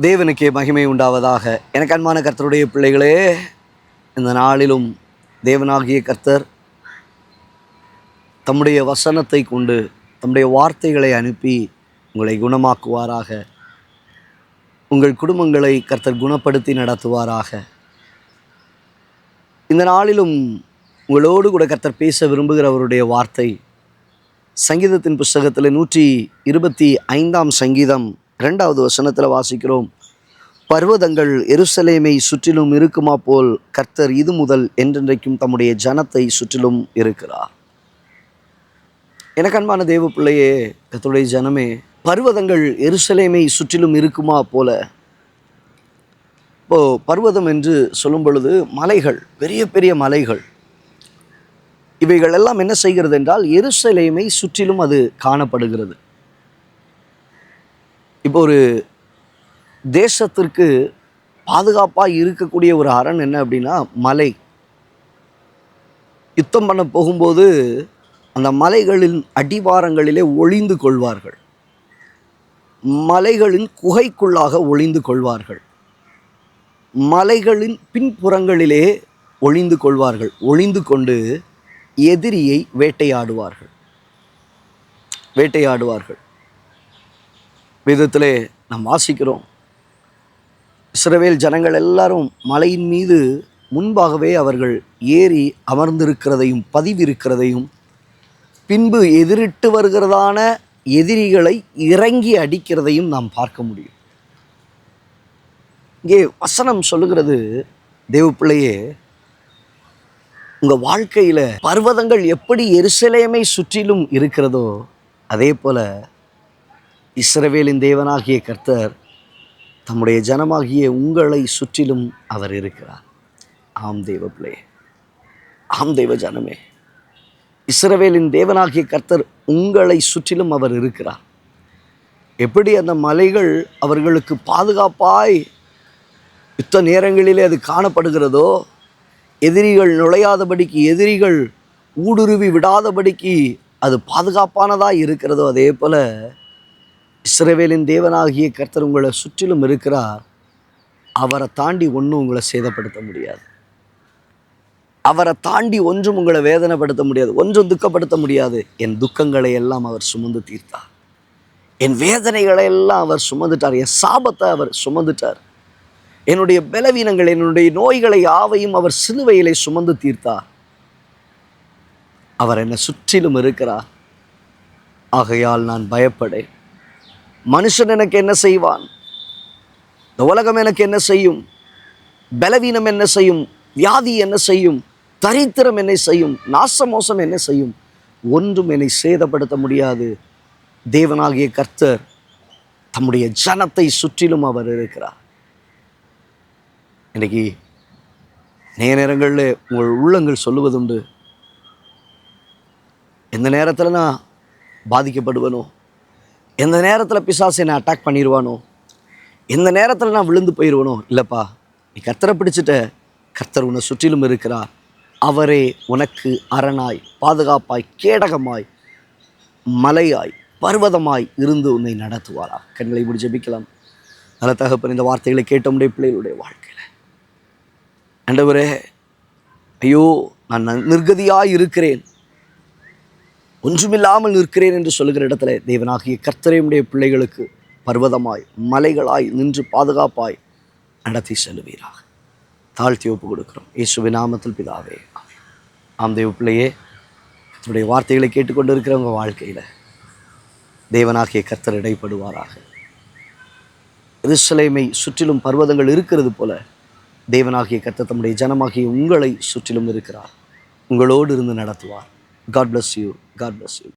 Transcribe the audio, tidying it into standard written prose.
தேவனுக்கே மகிமை உண்டாவதாக. எனக்கு அன்பான கர்த்தருடைய பிள்ளைகளே, இந்த நாளிலும் தேவனாகிய கர்த்தர் தம்முடைய வசனத்தை கொண்டு தம்முடைய வார்த்தைகளை அனுப்பி உங்களை குணமாக்குவாராக. உங்கள் குடும்பங்களை கர்த்தர் குணப்படுத்தி நடத்துவாராக. இந்த நாளிலும் உங்களோடு கூட கர்த்தர் பேச விரும்புகிறவருடைய வார்த்தை சங்கீதத்தின் புஸ்தகத்தில் 125 சங்கீதம் 2வது வசனத்தில் வாசிக்கிறோம். பர்வதங்கள் எருசலேமை சுற்றிலும் இருக்குமா போல் கர்த்தர் இது முதல் என்றென்றைக்கும் தம்முடைய ஜனத்தை சுற்றிலும் இருக்கிறார். எனக்கு அன்பான தேவ பிள்ளையே, கர்த்தருடைய ஜனமே, பர்வதங்கள் எருசலேமை சுற்றிலும் இருக்குமா போல. இப்போது பர்வதம் என்று சொல்லும் பொழுது மலைகள், பெரிய பெரிய மலைகள், இவைகள் எல்லாம் என்ன செய்கிறது என்றால் எருசலேமை சுற்றிலும் அது காணப்படுகிறது. இப்போ ஒரு தேசத்திற்கு பாதுகாப்பாக இருக்கக்கூடிய ஒரு அரண் என்ன அப்படின்னா மலை. யுத்தம் பண்ண போகும்போது அந்த மலைகளின் அடிவாரங்களிலே ஒளிந்து கொள்வார்கள், மலைகளின் குகைக்குள்ளாக ஒளிந்து கொள்வார்கள், மலைகளின் பின்புறங்களிலே ஒளிந்து கொள்வார்கள். ஒளிந்து கொண்டு எதிரியை வேட்டையாடுவார்கள். வேதத்திலே நாம் வாசிக்கிறோம், இஸ்ரவேல் ஜனங்கள் எல்லாரும் மலையின் மீது முன்பாகவே அவர்கள் ஏறி அமர்ந்திருக்கிறதையும் பதிவிருக்கிறதையும், பின்பு எதிரிட்டு வருகிறதான எதிரிகளை இறங்கி அடிக்கிறதையும் நாம் பார்க்க முடியும். இங்கே வசனம் சொல்லுகிறது, தேவ பிள்ளையே, உங்கள் வாழ்க்கையில் பர்வதங்கள் எப்படி எருசலேமை சுற்றிலும் இருக்கிறதோ அதே போல இஸ்ரவேலின் தேவனாகிய கர்த்தர் தம்முடைய ஜனமாகிய உங்களை சுற்றிலும் அவர் இருக்கிறார். ஆம் தேவ பிள்ளையே, ஆம் தேவ ஜனமே, இஸ்ரவேலின் தேவனாகிய கர்த்தர் உங்களை சுற்றிலும் அவர் இருக்கிறார். எப்படி அந்த மலைகள் அவர்களுக்கு பாதுகாப்பாய் யுத்த நேரங்களிலே அது காணப்படுகிறதோ, எதிரிகள் நுழையாதபடிக்கு, எதிரிகள் ஊடுருவி விடாதபடிக்கு அது பாதுகாப்பானதாக இருக்கிறதோ, அதே போல் இஸ்ரவேலின் தேவனாகிய கர்த்தர் உங்களை சுற்றிலும் இருக்கிறார். அவரை தாண்டி ஒன்றும் உங்களை சேதப்படுத்த முடியாது. அவரை தாண்டி ஒன்றும் உங்களை வேதனைப்படுத்த முடியாது, ஒன்றும் துக்கப்படுத்த முடியாது. என் துக்கங்களை எல்லாம் அவர் சுமந்து தீர்த்தார், என் வேதனைகளை எல்லாம் அவர் சுமந்துட்டார், என் சாபத்தை அவர் சுமந்துட்டார், என்னுடைய பலவீனங்கள், என்னுடைய நோய்களை யாவையும் அவர் சிலுவையிலே சுமந்து தீர்த்தார். அவர் என்னை சுற்றிலும் இருக்கிறார். ஆகையால் நான் பயப்படேன். மனுஷன் எனக்கு என்ன செய்வான்? இந்த உலகம் எனக்கு என்ன செய்யும்? பலவீனம் என்ன செய்யும்? வியாதி என்ன செய்யும்? தரித்திரம் என்ன செய்யும்? நாசமோசம் என்ன செய்யும்? ஒன்றும் என்னை சேதப்படுத்த முடியாது. தேவனாகிய கர்த்தர் தம்முடைய ஜனத்தை சுற்றிலும் அவர் இருக்கிறார். இன்னைக்கு நேரங்களில் உங்கள் உள்ளங்கள் சொல்லுவதுண்டு, எந்த நேரத்தில் நான் பாதிக்கப்படுவனோ, எந்த நேரத்தில் பிசாசை நான் அட்டாக் பண்ணிடுவானோ, எந்த நேரத்தில் நான் விழுந்து போயிடுவனோ. இல்லைப்பா, நீ கர்த்தரை பிடிச்சிட்ட, கர்த்தர் உன்னை சுற்றிலும் இருக்கிறார். அவரே உனக்கு அரணாய், பாதுகாப்பாய், கேடகமாய், மலையாய், பர்வதமாய் இருந்து உன்னை நடத்துவாரா. கண்களை மூடி ஜெபிக்கலாம். நல்ல தகப்பன், இந்த வார்த்தைகளை கேட்டமுடைய பிள்ளைகளுடைய வாழ்க்கையில், ஆண்டவரே, ஐயோ நான் நிர்கதியாய் இருக்கிறேன், ஒன்றுமில்லாமல் நிற்கிறேன் என்று சொல்லுகிற இடத்துல தேவனாகிய கர்த்தரையுடைய பிள்ளைகளுக்கு பர்வதமாய், மலைகளாய் நின்று பாதுகாப்பாய் நடத்தி செல்வீராக. தாழ்த்தி ஒப்பு கொடுக்கிறோம் இயேசுவின் நாமத்தில் பிதாவே. ஆம் தேவ பிள்ளையே, என்னுடைய வார்த்தைகளை கேட்டுக்கொண்டு இருக்கிறவங்க வாழ்க்கையில் தேவனாகிய கர்த்தர் இடைப்படுவாராக. எருசலேமை சுற்றிலும் பர்வதங்கள் இருக்கிறது போல தேவனாகிய கர்த்தர் தம்முடைய ஜனமாகிய உங்களை சுற்றிலும் இருக்கிறார். உங்களோடு இருந்து நடத்துவார். God bless you. God bless you.